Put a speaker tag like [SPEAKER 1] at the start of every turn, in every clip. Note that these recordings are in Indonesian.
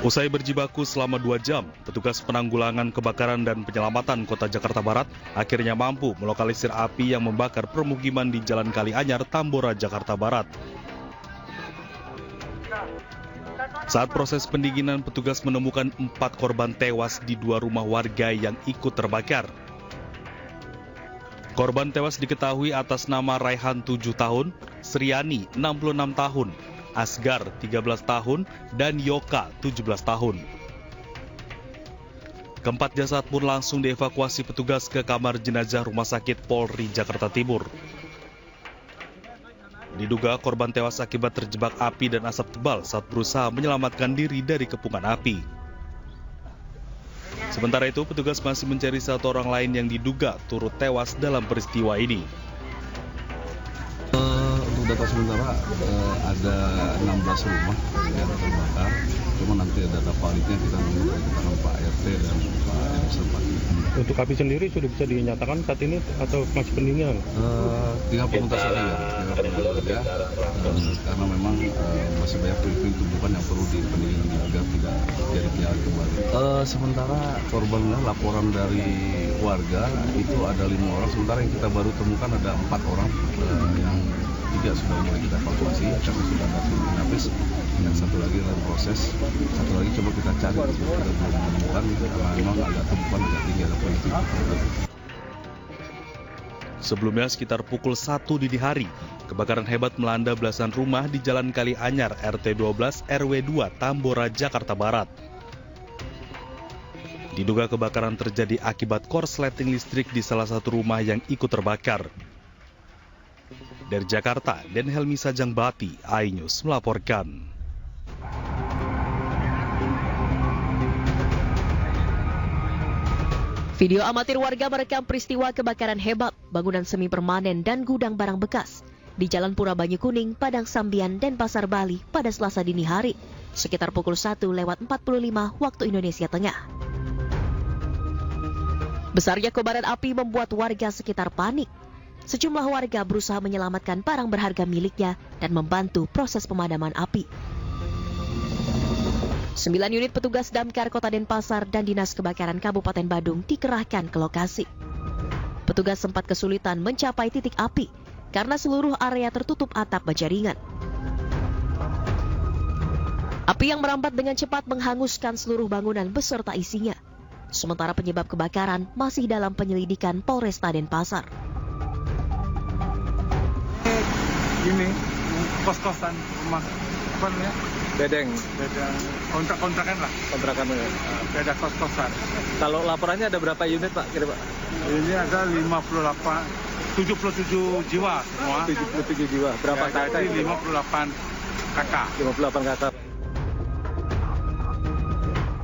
[SPEAKER 1] Usai berjibaku selama 2 jam, petugas penanggulangan kebakaran dan penyelamatan Kota Jakarta Barat akhirnya mampu melokalisir api yang membakar permukiman di Jalan Kalianyar, Tambora, Jakarta Barat. Saat proses pendinginan, petugas menemukan 4 korban tewas di 2 rumah warga yang ikut terbakar. Korban tewas diketahui atas nama Raihan 7 tahun, Sriani 66 tahun, Asgar 13 tahun, dan Yoka 17 tahun. Keempat jasad pun langsung dievakuasi petugas ke kamar jenazah Rumah Sakit Polri Jakarta Timur. Diduga korban tewas akibat terjebak api dan asap tebal saat berusaha menyelamatkan diri dari kepungan api. Sementara itu, petugas masih mencari 1 orang lain yang diduga turut tewas dalam peristiwa ini.
[SPEAKER 2] Untuk data sementara ada 16 rumah yang terbakar. Cuma nanti data validnya kita nunggu dari keterangan Pak RT dan Pak RW setempat.
[SPEAKER 3] Untuk api sendiri sudah bisa dinyatakan saat ini atau masih pendinginan?
[SPEAKER 2] Tinggal penuntasan saja, karena memang masih banyak puing-puing tumbukan yang perlu dipendingin agar tidak jadi penyakit kembali. Sementara korbannya laporan dari warga itu ada 5 orang, sementara yang kita baru temukan ada 4 orang yang 3 sudah mulai kita evakuasi karena sudah ada tim inafis, dan 1 lagi dalam proses, 1 lagi coba kita cari, kita belum menemukan karena memang agak tumpukan agak tinggi, ada puing-puing.
[SPEAKER 1] Sebelumnya sekitar pukul 1 dini hari, kebakaran hebat melanda belasan rumah di Jalan Kalianyar RT 12 RW 2 Tambora, Jakarta Barat. Diduga kebakaran terjadi akibat korsleting listrik di salah satu rumah yang ikut terbakar. Dari Jakarta, Den Helmi Sajangbati, iNews melaporkan.
[SPEAKER 4] Video amatir warga merekam peristiwa kebakaran hebat bangunan semi permanen dan gudang barang bekas di Jalan Pura Banyu Kuning, Padang Sambian, Denpasar, Bali pada Selasa dini hari, sekitar pukul 1:45 waktu Indonesia Tengah. Besarnya kobaran api membuat warga sekitar panik. Sejumlah warga berusaha menyelamatkan barang berharga miliknya dan membantu proses pemadaman api. 9 unit petugas damkar Kota Denpasar dan Dinas Kebakaran Kabupaten Badung dikerahkan ke lokasi. Petugas sempat kesulitan mencapai titik api karena seluruh area tertutup atap baja ringan. Api yang merambat dengan cepat menghanguskan seluruh bangunan beserta isinya. Sementara penyebab kebakaran masih dalam penyelidikan Polresta Denpasar.
[SPEAKER 5] Ini kos-kosan rumah apa namanya? Bedeng kontrakan lah. Kontrakan ya. Beda kos-kosan.
[SPEAKER 6] Kalau laporannya ada berapa unit Pak? Kira Pak?
[SPEAKER 5] Ini ada 77 jiwa semua.
[SPEAKER 6] 77 jiwa. Berapa
[SPEAKER 5] ya,
[SPEAKER 6] kakak?
[SPEAKER 5] 58 kakak.
[SPEAKER 6] 58 kakak.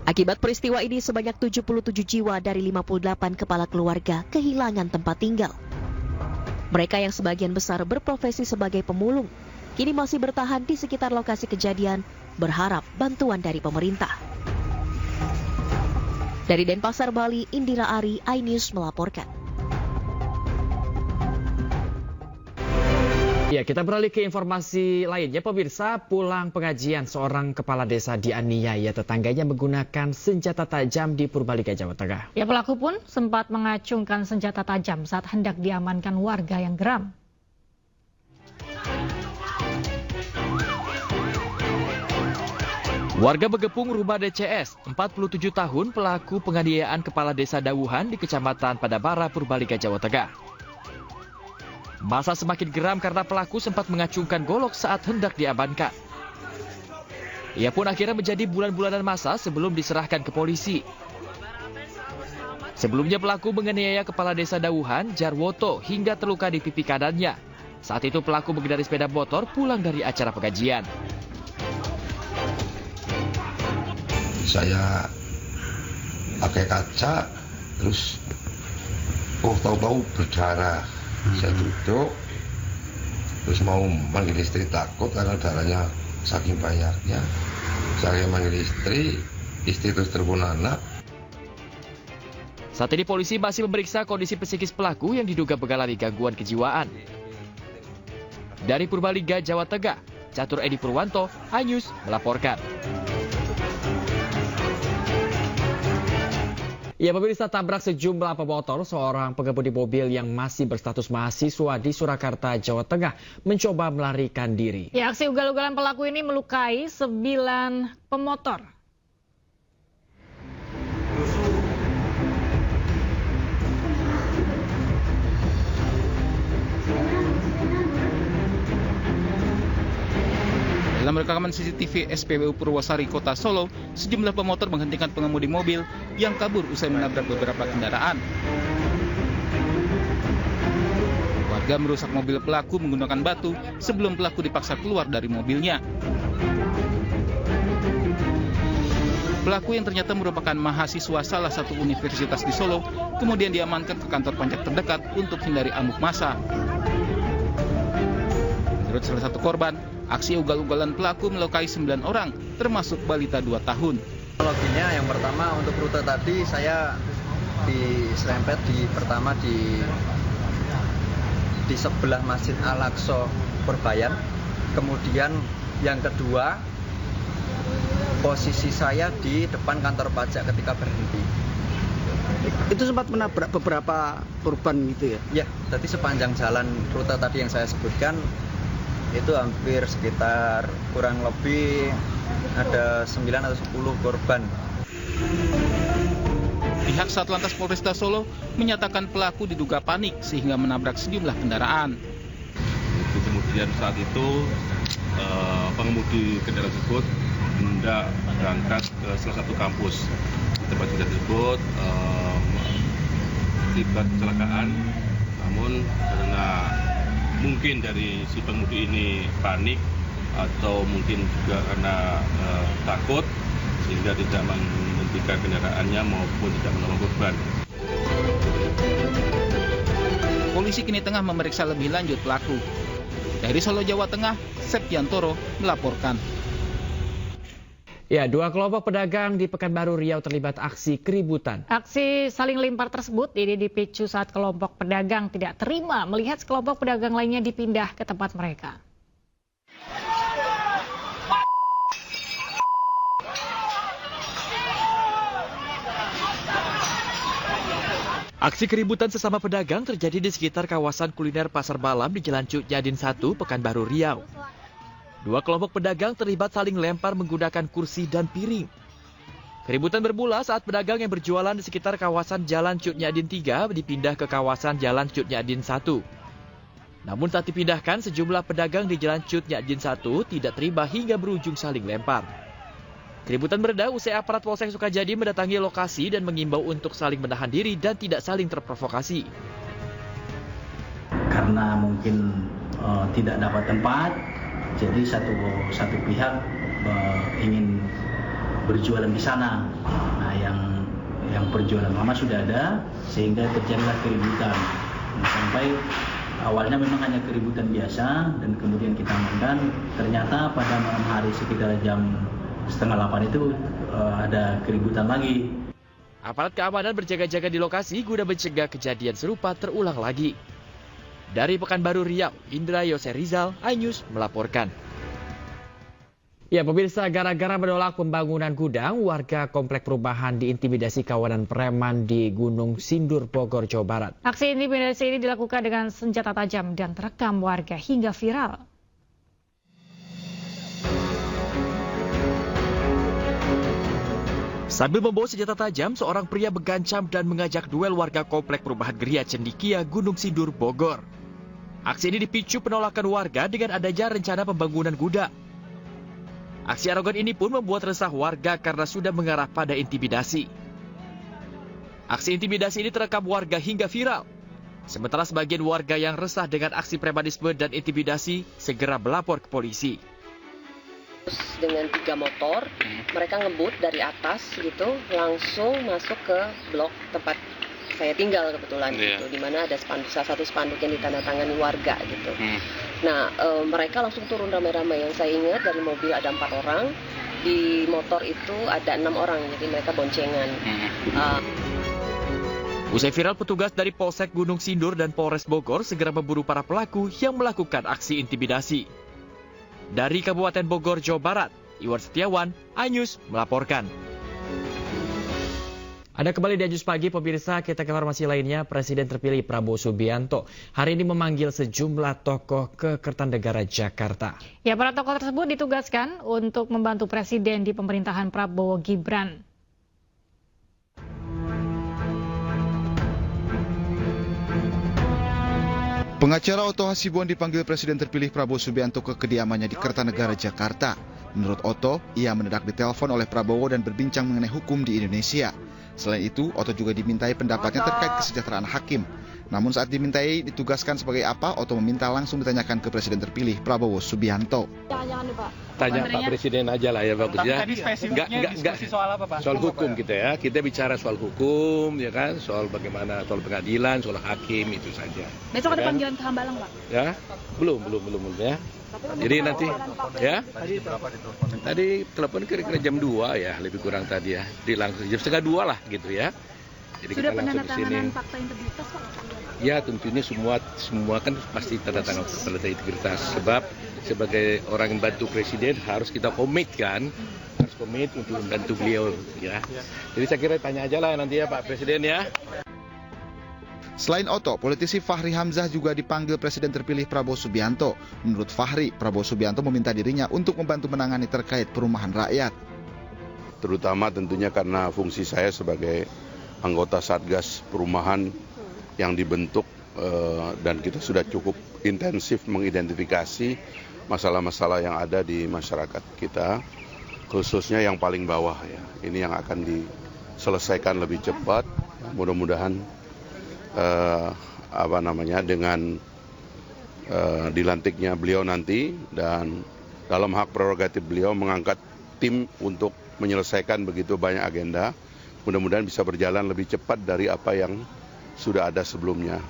[SPEAKER 4] Akibat peristiwa ini sebanyak 77 jiwa dari 58 kepala keluarga kehilangan tempat tinggal. Mereka yang sebagian besar berprofesi sebagai pemulung, kini masih bertahan di sekitar lokasi kejadian, berharap bantuan dari pemerintah. Dari Denpasar, Bali, Indira Ari, iNews melaporkan.
[SPEAKER 7] Ya, kita beralih ke informasi lainnya, pemirsa. Pulang pengajian, seorang kepala desa dianiaya tetangganya menggunakan senjata tajam di Purbalingga, Jawa Tengah.
[SPEAKER 8] Ya, pelaku pun sempat mengacungkan senjata tajam saat hendak diamankan warga yang geram.
[SPEAKER 9] Warga Begepung Rumah DCS, 47 tahun, pelaku penganiayaan kepala desa Dawuhan di Kecamatan Padabara, Purbalingga, Jawa Tengah. Masa semakin geram karena pelaku sempat mengacungkan golok saat hendak diamankan. Ia pun akhirnya menjadi bulan-bulanan masa sebelum diserahkan ke polisi. Sebelumnya pelaku menganiaya kepala desa Dawuhan, Jarwoto, hingga terluka di pipi kanannya. Saat itu pelaku mengendarai sepeda motor pulang dari acara pengajian.
[SPEAKER 10] Saya pakai kaca, terus tahu-tahu berdarah. Saya duduk, terus mau manggil istri, takut karena darahnya saking banyaknya. Saya manggil istri terus telepon anak.
[SPEAKER 9] Saat ini polisi masih memeriksa kondisi psikis pelaku yang diduga mengalami gangguan kejiwaan. Dari Purbalingga, Jawa Tengah, Catur Edi Purwanto, iNews melaporkan.
[SPEAKER 7] Ya, pemirsa, tabrak sejumlah pemotor, seorang pengemudi mobil yang masih berstatus mahasiswa di Surakarta, Jawa Tengah, mencoba melarikan diri.
[SPEAKER 8] Ya, aksi ugal-ugalan pelaku ini melukai 9 pemotor.
[SPEAKER 11] Dalam rekaman CCTV SPBU Purwosari Kota Solo, sejumlah pemotor menghentikan pengemudi mobil yang kabur usai menabrak beberapa kendaraan. Warga merusak mobil pelaku menggunakan batu sebelum pelaku dipaksa keluar dari mobilnya. Pelaku yang ternyata merupakan mahasiswa salah satu universitas di Solo, kemudian diamankan ke kantor pajak terdekat untuk hindari amuk massa. Menurut salah satu korban, aksi ugal-ugalan pelaku melukai 9 orang, termasuk balita 2 tahun.
[SPEAKER 12] Kronologinya yang pertama untuk rute tadi saya diserempet pertama di sebelah Masjid Al-Aqsa Purbayan. Kemudian yang kedua posisi saya di depan kantor pajak ketika berhenti.
[SPEAKER 13] Itu sempat menabrak beberapa korban gitu ya?
[SPEAKER 12] Ya, tadi sepanjang jalan rute tadi yang saya sebutkan itu hampir sekitar kurang lebih ada 9 atau 10 korban.
[SPEAKER 11] Pihak Satlantas Polresta Solo menyatakan pelaku diduga panik sehingga menabrak sejumlah kendaraan.
[SPEAKER 2] Kemudian saat itu pengemudi kendaraan tersebut hendak berangkat ke salah satu kampus. Di tempat tersebut terlibat kecelakaan, namun karena mungkin dari si pengemudi ini panik atau mungkin juga karena takut sehingga tidak menghentikan kendaraannya maupun tidak menolong korban.
[SPEAKER 11] Polisi kini tengah memeriksa lebih lanjut pelaku. Dari Solo, Jawa Tengah, Septiantoro melaporkan.
[SPEAKER 7] Ya, 2 kelompok pedagang di Pekanbaru Riau terlibat aksi keributan.
[SPEAKER 8] Aksi saling lempar tersebut ini dipicu saat kelompok pedagang tidak terima melihat sekelompok pedagang lainnya dipindah ke tempat mereka.
[SPEAKER 9] Aksi keributan sesama pedagang terjadi di sekitar kawasan kuliner Pasar Malam di Jalan Cut Nyadin 1, Pekanbaru Riau. 2 kelompok pedagang terlibat saling lempar menggunakan kursi dan piring. Keributan bermula saat pedagang yang berjualan di sekitar kawasan Jalan Cut Nyadin 3 dipindah ke kawasan Jalan Cut Nyadin 1. Namun saat dipindahkan, sejumlah pedagang di Jalan Cut Nyadin 1 tidak terima hingga berujung saling lempar. Keributan mereda usai aparat Polsek Sukajadi mendatangi lokasi dan mengimbau untuk saling menahan diri dan tidak saling terprovokasi.
[SPEAKER 14] Karena mungkin tidak dapat tempat, jadi satu pihak ingin berjualan di sana. Nah, yang berjualan lama sudah ada, sehingga terjadilah keributan. Sampai awalnya memang hanya keributan biasa, dan kemudian kita amankan. Ternyata pada malam hari sekitar jam 7:30 itu ada keributan lagi.
[SPEAKER 9] Aparat keamanan berjaga-jaga di lokasi guna mencegah kejadian serupa terulang lagi. Dari Pekanbaru Riau, Indra Yose Rizal, iNews melaporkan.
[SPEAKER 7] Ya, pemirsa, gara-gara menolak pembangunan gudang, warga komplek perumahan diintimidasi kawanan preman di Gunung Sindur, Bogor, Jawa Barat.
[SPEAKER 8] Aksi intimidasi ini dilakukan dengan senjata tajam dan terekam warga hingga viral.
[SPEAKER 9] Sambil membawa senjata tajam, seorang pria mengancam dan mengajak duel warga komplek perumahan Geria Cendikia, Gunung Sindur, Bogor. Aksi ini dipicu penolakan warga dengan adanya rencana pembangunan gudang. Aksi arogan ini pun membuat resah warga karena sudah mengarah pada intimidasi. Aksi intimidasi ini terekam warga hingga viral. Sementara sebagian warga yang resah dengan aksi premanisme dan intimidasi segera melapor ke polisi.
[SPEAKER 15] Dengan 3 motor, mereka ngebut dari atas gitu, langsung masuk ke blok tempat saya tinggal kebetulan gitu, di mana ada salah satu spanduk yang ditandatangani warga gitu. Nah, mereka langsung turun ramai-ramai. Yang saya ingat dari mobil ada 4 orang, di motor itu ada 6 orang, jadi mereka boncengan.
[SPEAKER 9] Usai viral, petugas dari Polsek Gunung Sindur dan Polres Bogor segera memburu para pelaku yang melakukan aksi intimidasi. Dari Kabupaten Bogor, Jawa Barat, Iwan Setiawan, iNews melaporkan. Ada kembali di iNews Pagi, pemirsa. Kita ke informasi lainnya. Presiden terpilih Prabowo Subianto hari ini memanggil sejumlah tokoh ke Kertanegara, Jakarta.
[SPEAKER 8] Ya, para tokoh tersebut ditugaskan untuk membantu Presiden di pemerintahan Prabowo Gibran.
[SPEAKER 16] Pengacara Otto Hasibuan dipanggil Presiden terpilih Prabowo Subianto ke kediamannya di Kertanegara, Jakarta. Menurut Otto, ia mendadak ditelepon oleh Prabowo dan berbincang mengenai hukum di Indonesia. Selain itu, Otto juga dimintai pendapatnya terkait kesejahteraan hakim. Namun saat dimintai ditugaskan sebagai apa, Otto meminta langsung ditanyakan ke Presiden terpilih Prabowo Subianto.
[SPEAKER 17] Jangan Pak. Tanya Pak Presiden aja lah ya bagus ya.
[SPEAKER 18] Tadi spesifiknya diskusi soal apa Pak?
[SPEAKER 17] Soal hukum kita ya. Kita bicara soal hukum ya kan, soal bagaimana soal pengadilan, soal hakim itu saja.
[SPEAKER 18] Besok ada
[SPEAKER 17] kan?
[SPEAKER 18] panggilan ke Hambalang Pak?
[SPEAKER 17] Ya, belum ya. Jadi nanti ya. Tadi telepon kira-kira jam 2 ya, lebih kurang tadi ya. Di langsung jam 1:30 lah gitu ya. Jadi
[SPEAKER 18] sudah
[SPEAKER 17] kita langsung ke sini.
[SPEAKER 18] fakta integritas Pak?
[SPEAKER 17] Ya tentunya semua kan pasti tanda tangan fakta integritas. Sebab sebagai orang yang bantu presiden harus kita komit kan. Harus komit untuk membantu beliau ya. Jadi saya kira tanya aja lah nanti ya Pak Presiden ya.
[SPEAKER 16] Selain Otto, politisi Fahri Hamzah juga dipanggil Presiden terpilih Prabowo Subianto. Menurut Fahri, Prabowo Subianto meminta dirinya untuk membantu menangani terkait perumahan rakyat.
[SPEAKER 19] Terutama tentunya karena fungsi saya sebagai anggota Satgas Perumahan yang dibentuk dan kita sudah cukup intensif mengidentifikasi masalah-masalah yang ada di masyarakat kita, khususnya yang paling bawah ya. Ini yang akan diselesaikan lebih cepat, mudah-mudahan dengan dilantiknya beliau nanti dan dalam hak prerogatif beliau mengangkat tim untuk menyelesaikan begitu banyak agenda, mudah-mudahan bisa berjalan lebih cepat dari apa yang sudah ada sebelumnya.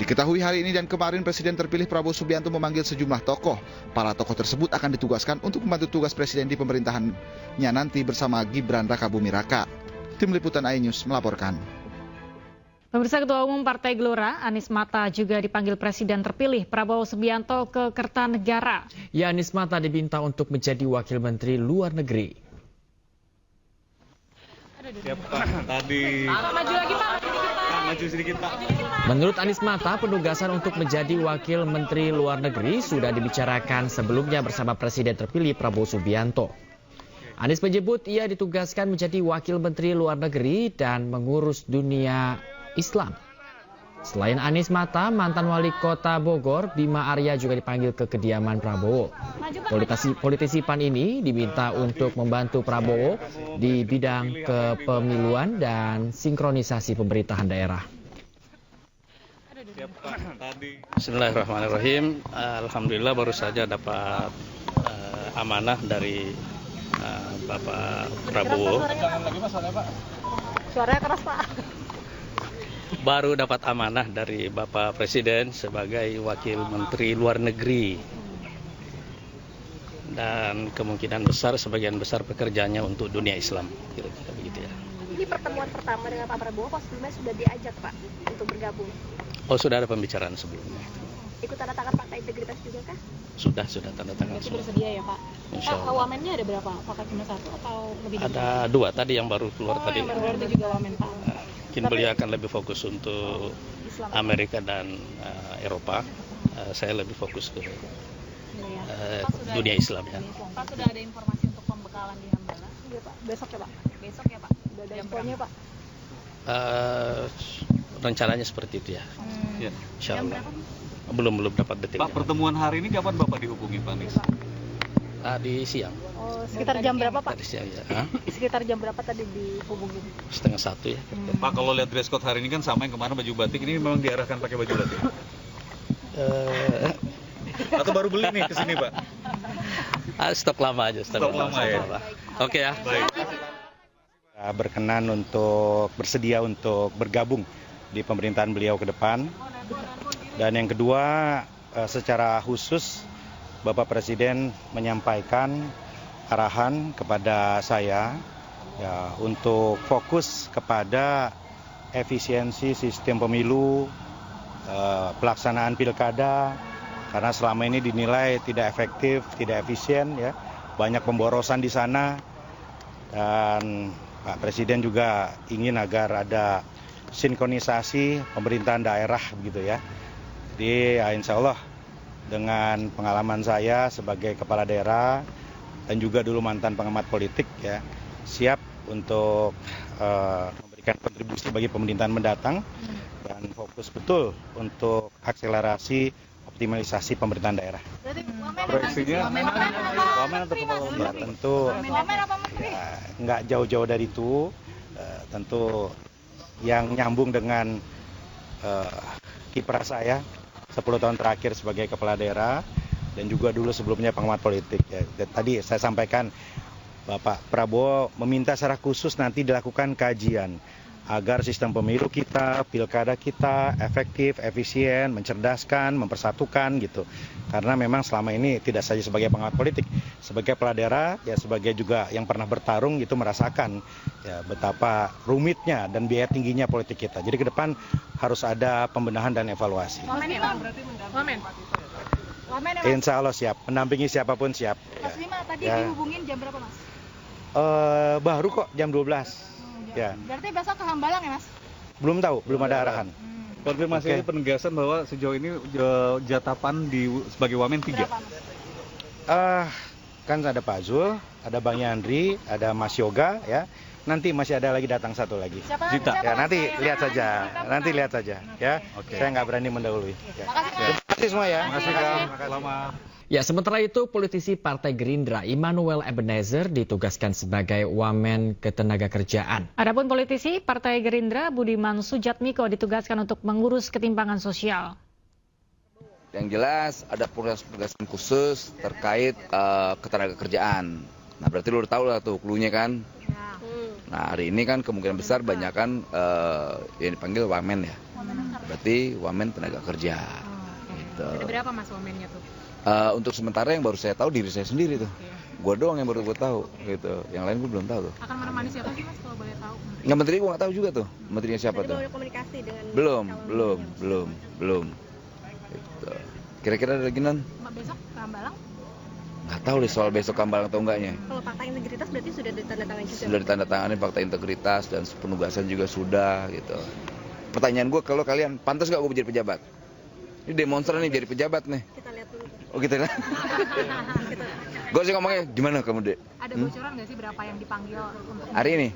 [SPEAKER 16] Diketahui hari ini dan kemarin Presiden terpilih Prabowo Subianto memanggil sejumlah tokoh. Para tokoh tersebut akan ditugaskan untuk membantu tugas Presiden di pemerintahannya nanti bersama Gibran Rakabuming Raka. Tim Liputan iNews melaporkan.
[SPEAKER 8] Pemirsa, Ketua Umum Partai Gelora, Anies Mata juga dipanggil Presiden terpilih Prabowo Subianto ke Kertanegara.
[SPEAKER 7] Ya, Anies Mata diminta untuk menjadi Wakil Menteri Luar Negeri.
[SPEAKER 1] Siap Pak, tadi.
[SPEAKER 18] Maju lagi Pak.
[SPEAKER 1] Maju sedikit Pak.
[SPEAKER 7] Menurut Anies Mata, penugasan untuk menjadi Wakil Menteri Luar Negeri sudah dibicarakan sebelumnya bersama Presiden terpilih Prabowo Subianto. Anies menyebut ia ditugaskan menjadi Wakil Menteri Luar Negeri dan mengurus dunia Islam. Selain Anies Mata, mantan Wali Kota Bogor, Bima Arya juga dipanggil ke kediaman Prabowo. Politisi PAN ini diminta untuk membantu Prabowo di bidang kepemiluan dan sinkronisasi pemerintahan daerah.
[SPEAKER 20] Bismillahirrahmanirrahim. Alhamdulillah baru saja dapat amanah dari Bapak Prabowo.
[SPEAKER 18] Suaranya keras Pak.
[SPEAKER 20] Baru dapat amanah dari Bapak Presiden sebagai Wakil Menteri Luar Negeri. Dan kemungkinan besar, sebagian besar pekerjaannya untuk dunia Islam. Kira-kira begitu ya.
[SPEAKER 18] Ini pertemuan pertama dengan Pak Prabowo, pas sebelumnya sudah diajak Pak untuk bergabung.
[SPEAKER 20] Oh, sudah ada pembicaraan sebelumnya.
[SPEAKER 18] Ikut tanda tangan fakta integritas juga kah?
[SPEAKER 20] Sudah tanda tangan.
[SPEAKER 18] Berarti bersedia ya Pak?
[SPEAKER 20] Insya Allah.
[SPEAKER 18] Wamennya ada berapa? Apakah cuma satu atau lebih dari?
[SPEAKER 20] Ada 2 tadi yang baru keluar tadi.
[SPEAKER 18] Yang baru itu juga wamen Pak.
[SPEAKER 20] Mungkin beliau akan lebih fokus untuk Amerika dan Eropa. Saya lebih fokus ke dunia Islam ya.
[SPEAKER 18] Pak, sudah ada informasi untuk pembekalan di Hambalang? Iya Pak, besok ya Pak? Besok ya Pak? Sudah ada infonya Pak?
[SPEAKER 20] Rencananya seperti itu ya. Insya Allah. Belum dapat detailnya.
[SPEAKER 21] Pak, pertemuan hari ini kapan Bapak dihubungi Pak Anies?
[SPEAKER 20] Tadi siang.
[SPEAKER 18] Oh, sekitar jam berapa Pak?
[SPEAKER 20] Tadi siang ya.
[SPEAKER 18] Sekitar jam berapa tadi dihubungin?
[SPEAKER 20] 12:30 ya.
[SPEAKER 21] Pak, kalau lihat dress code hari ini kan sama yang kemarin baju batik, ini memang diarahkan pakai baju batik? Atau baru beli nih ke sini Pak?
[SPEAKER 20] Stok lama aja. Stok lama ya? Oke ya.
[SPEAKER 21] Baik.
[SPEAKER 22] Berkenan untuk bersedia untuk bergabung di pemerintahan beliau ke depan. Dan yang kedua, secara khusus Bapak Presiden menyampaikan arahan kepada saya ya, untuk fokus kepada efisiensi sistem pemilu, pelaksanaan pilkada, karena selama ini dinilai tidak efektif, tidak efisien ya. Banyak pemborosan di sana dan Pak Presiden juga ingin agar ada sinkronisasi pemerintahan daerah begitu ya. Jadi ya insya Allah dengan pengalaman saya sebagai kepala daerah dan juga dulu mantan pengamat politik ya, siap untuk memberikan kontribusi bagi pemerintahan mendatang dan fokus betul untuk akselerasi optimalisasi pemerintahan daerah.
[SPEAKER 21] Proyeksinya wamen atau kepala daerah?
[SPEAKER 22] Ya tentu ya, nggak jauh-jauh dari itu, tentu yang nyambung dengan kiprah saya 10 tahun terakhir sebagai kepala daerah dan juga dulu sebelumnya pengamat politik. Ya. Dan tadi saya sampaikan Bapak Prabowo meminta secara khusus nanti dilakukan kajian agar sistem pemilu kita, pilkada kita efektif, efisien, mencerdaskan, mempersatukan gitu. Karena memang selama ini tidak saja sebagai pengamat politik, sebagai kepala daerah, ya sebagai juga yang pernah bertarung itu merasakan ya betapa rumitnya dan biaya tingginya politik kita. Jadi ke depan harus ada pembenahan dan evaluasi. Insya Allah siap, mendampingi siapapun siap.
[SPEAKER 18] Mas Bima, tadi dihubungin jam berapa Mas?
[SPEAKER 22] Baru kok jam 12. Ya.
[SPEAKER 18] Berarti besok ke Hambalang ya Mas?
[SPEAKER 22] Belum tahu, belum ada arahan.
[SPEAKER 21] Konfirmasi ini penegasan bahwa sejauh ini jatah PAN sebagai Wamen 3.
[SPEAKER 22] Kan ada Pak Zul, ada Bang Yandri, ada Mas Yoga ya. Nanti masih ada lagi datang satu lagi. Zita. Ya, nanti lihat saja ya. Okay. Saya nggak berani mendahului. Ya. Terima kasih semua ya.
[SPEAKER 21] Terima kasih Kang. Selamat.
[SPEAKER 7] Ya, sementara itu politisi Partai Gerindra Immanuel Ebenezer ditugaskan sebagai Wamen Ketenagakerjaan.
[SPEAKER 8] Adapun politisi Partai Gerindra Budiman Sujatmiko ditugaskan untuk mengurus ketimpangan sosial.
[SPEAKER 3] Yang jelas ada penugasan khusus terkait ketenagakerjaan. Nah berarti lu udah tahu lah tuh cluenya kan. Nah hari ini kan kemungkinan besar banyak kan yang dipanggil Wamen ya. Berarti Wamen tenaga kerja. Gitu.
[SPEAKER 18] Ada berapa Mas Wamennya tuh?
[SPEAKER 3] Untuk sementara yang baru saya tahu diri saya sendiri tuh. Gue doang yang baru gue tahu gitu. Yang lain gue belum tahu tuh.
[SPEAKER 18] Akan menemani siapa sih Mas kalau boleh tahu?
[SPEAKER 3] Nggak, menteri gue nggak tahu juga tuh. Menterinya siapa tuh?
[SPEAKER 18] Komunikasi dengan
[SPEAKER 3] belum. Gitu. Kira-kira ada lagi non?
[SPEAKER 18] Besok ke Hambalang?
[SPEAKER 3] Nggak tahu deh soal besok Hambalang atau enggaknya.
[SPEAKER 18] Kalau fakta integritas berarti sudah ditandatangani juga?
[SPEAKER 3] Sudah ditandatangani fakta integritas dan penugasan juga sudah gitu. Pertanyaan gue, kalau kalian pantas nggak gue jadi pejabat? Ini demonstran nih jadi pejabat nih.
[SPEAKER 18] Kita lihat dulu.
[SPEAKER 3] Oh gitu lah. Gue sih ngomongnya gimana kamu dek?
[SPEAKER 18] Ada bocoran nggak sih berapa yang dipanggil untuk
[SPEAKER 3] hari ini?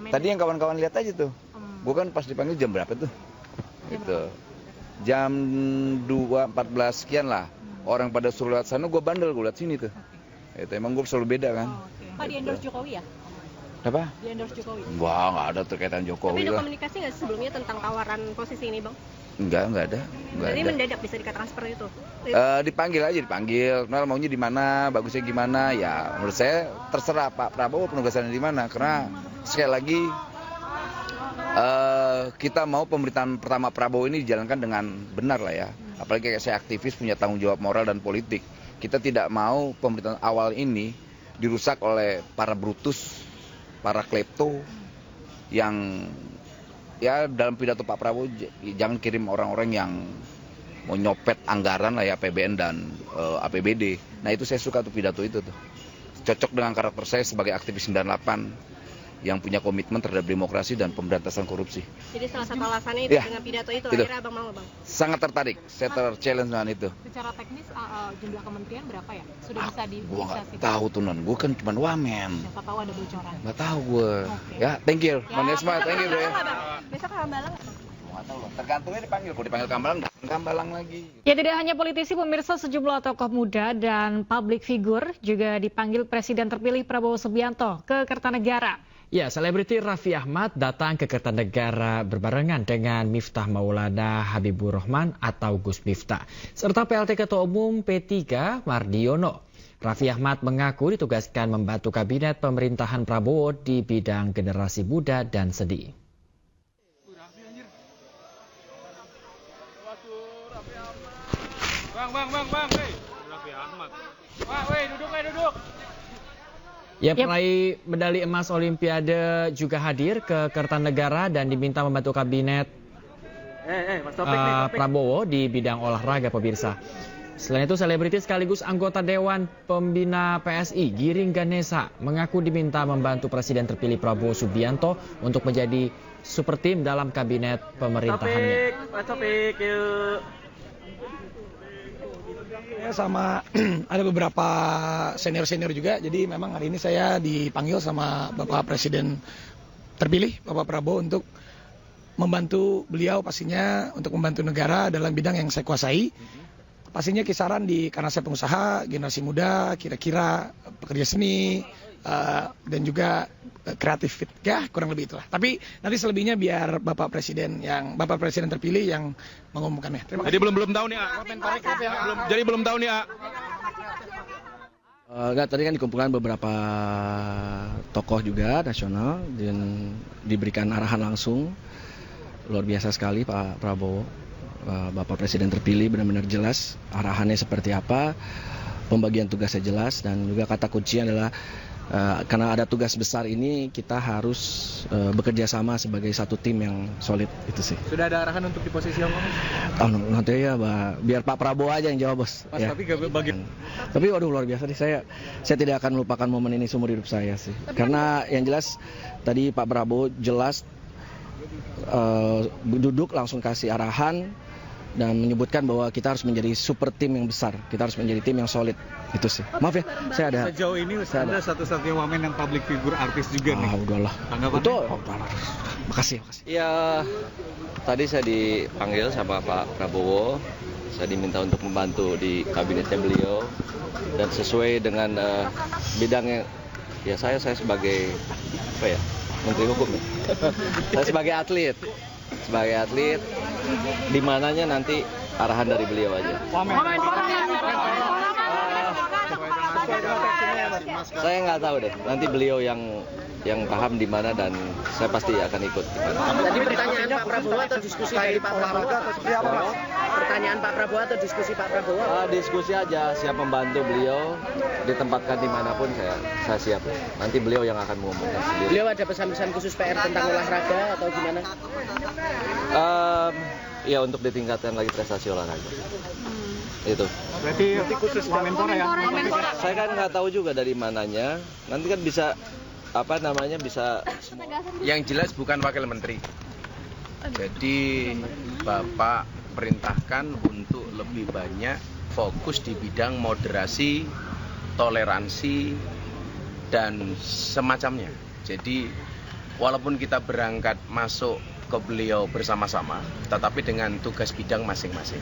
[SPEAKER 3] Tadi yang kawan-kawan lihat aja tuh. Gue kan pas dipanggil jam berapa tuh? Gitu. Jam 2.14 sekian lah. Orang pada suruh lihat sana, gue bandel, gue lihat sini tuh. Itu emang gue selalu beda kan.
[SPEAKER 18] Pak di endorse Jokowi ya?
[SPEAKER 3] Apa?
[SPEAKER 18] Di endorse Jokowi.
[SPEAKER 3] Wah, nggak ada terkaitan Jokowi.
[SPEAKER 18] Tapi ada komunikasi nggak sebelumnya tentang tawaran posisi ini bang?
[SPEAKER 3] Nggak ada.
[SPEAKER 18] Jadi mendadak bisa dikatakan seperti itu?
[SPEAKER 3] Dipanggil. Kenal maunya di mana, bagusnya gimana? Ya menurut saya terserah Pak Prabowo penugasannya di mana. Karena sekali lagi kita mau pemerintahan pertama Prabowo ini dijalankan dengan benar lah ya. Apalagi kayak saya aktivis punya tanggung jawab moral dan politik. Kita tidak mau pemerintahan awal ini dirusak oleh para brutus, para klepto yang ya dalam pidato Pak Prabowo jangan kirim orang-orang yang mau nyopet anggaran lah ya APBN dan APBD. Nah itu saya suka tuh pidato itu tuh. Cocok dengan karakter saya sebagai aktivis 98 yang punya komitmen terhadap demokrasi dan pemberantasan korupsi.
[SPEAKER 18] Jadi salah satu alasannya itu dengan pidato itu akhirnya abang mau bang?
[SPEAKER 3] Sangat tertarik, saya terchallenge dengan itu.
[SPEAKER 18] Secara teknis jumlah kementerian berapa ya? Sudah bisa
[SPEAKER 3] gue nggak tahu tuh non, gue kan cuma wamen.
[SPEAKER 18] Siapa tahu ada bocoran?
[SPEAKER 3] Nggak tahu gue. Okay. Ya, thank you, Manesma, thank you bro.
[SPEAKER 18] Besok ke Hambalang?
[SPEAKER 3] Nggak tahu loh, tergantungnya dipanggil. Kalau dipanggil Hambalang, datang ke Hambalang lagi.
[SPEAKER 8] Ya tidak hanya politisi, pemirsa, sejumlah tokoh muda dan public figure juga dipanggil Presiden terpilih Prabowo Subianto ke Kertanegara.
[SPEAKER 7] Ya, selebriti Raffi Ahmad datang ke Kertanegara berbarengan dengan Miftah Maulana Habibur Rahman atau Gus Miftah, serta PLT Ketua Umum P3 Mardiono. Raffi Ahmad mengaku ditugaskan membantu kabinet pemerintahan Prabowo di bidang generasi muda dan seni.
[SPEAKER 21] Bang, Raffi Ahmad. Duduk.
[SPEAKER 7] Ya, peraih medali emas Olimpiade juga hadir ke Kertanegara dan diminta membantu kabinet Prabowo di bidang olahraga, pemirsa. Selain itu, selebritis sekaligus anggota Dewan Pembina PSI, Giring Ganesa, mengaku diminta membantu Presiden terpilih Prabowo Subianto untuk menjadi super tim dalam kabinet pemerintahannya.
[SPEAKER 5] Sama ada beberapa senior-senior juga, jadi memang hari ini saya dipanggil sama Bapak Presiden terpilih, Bapak Prabowo, untuk membantu beliau pastinya untuk membantu negara dalam bidang yang saya kuasai. Pastinya kisaran karena saya pengusaha, generasi muda, kira-kira pekerja seni, dan juga kreatif, ya kurang lebih itulah. Tapi nanti selebihnya biar Bapak Presiden terpilih yang mengumumkannya. Terima kasih.
[SPEAKER 21] Jadi belum tahu nih, Jadi belum tahu nih,
[SPEAKER 13] Enggak, tadi kan dikumpulkan beberapa tokoh juga nasional dan diberikan arahan langsung. Luar biasa sekali Pak Prabowo. Bapak Presiden terpilih benar-benar jelas arahannya seperti apa, pembagian tugasnya jelas, dan juga kata kuncinya adalah karena ada tugas besar ini kita harus bekerja sama sebagai satu tim yang solid, itu sih.
[SPEAKER 21] Sudah ada arahan untuk di posisi apa, Mas?
[SPEAKER 13] Nanti ya biar Pak Prabowo aja yang jawab, Bos.
[SPEAKER 21] Mas, ya.
[SPEAKER 13] Tapi waduh luar biasa nih, saya tidak akan melupakan momen ini seumur hidup saya sih. Karena yang jelas tadi Pak Prabowo jelas duduk langsung kasih arahan dan menyebutkan bahwa kita harus menjadi super tim yang besar, kita harus menjadi tim yang solid, itu sih. Maaf ya, saya ada.
[SPEAKER 21] Sejauh ini Anda satu-satunya wamen yang public figure artis juga nih.
[SPEAKER 13] Udahlah. Itu, makasih.
[SPEAKER 6] Ya, tadi saya dipanggil sama Pak Prabowo, saya diminta untuk membantu di kabinetnya beliau, dan sesuai dengan bidangnya, ya saya sebagai Menteri Hukum ya. Saya sebagai atlet, di mananya nanti arahan dari beliau aja. Saya nggak tahu deh, nanti beliau yang paham di mana, dan saya pasti akan ikut.
[SPEAKER 23] Jadi pertanyaan Pak Prabowo atau diskusi dari Pak Prabowo? Pertanyaan Pak Prabowo atau diskusi Pak Prabowo?
[SPEAKER 6] Diskusi aja, siap membantu beliau, ditempatkan dimanapun saya siap. Nanti beliau yang akan mengumumkan sendiri.
[SPEAKER 23] Beliau ada pesan-pesan khusus PR tentang olahraga atau gimana?
[SPEAKER 6] Ya untuk ditingkatkan lagi prestasi olahraga. Itu.
[SPEAKER 21] Berarti khusus Menpora ya?
[SPEAKER 6] Saya kan nggak tahu juga dari mananya. Nanti kan bisa bisa semua.
[SPEAKER 24] Yang jelas bukan wakil menteri. Jadi Bapak perintahkan untuk lebih banyak fokus di bidang moderasi, toleransi, dan semacamnya. Jadi walaupun kita berangkat masuk ke beliau bersama-sama, tetapi dengan tugas bidang masing-masing.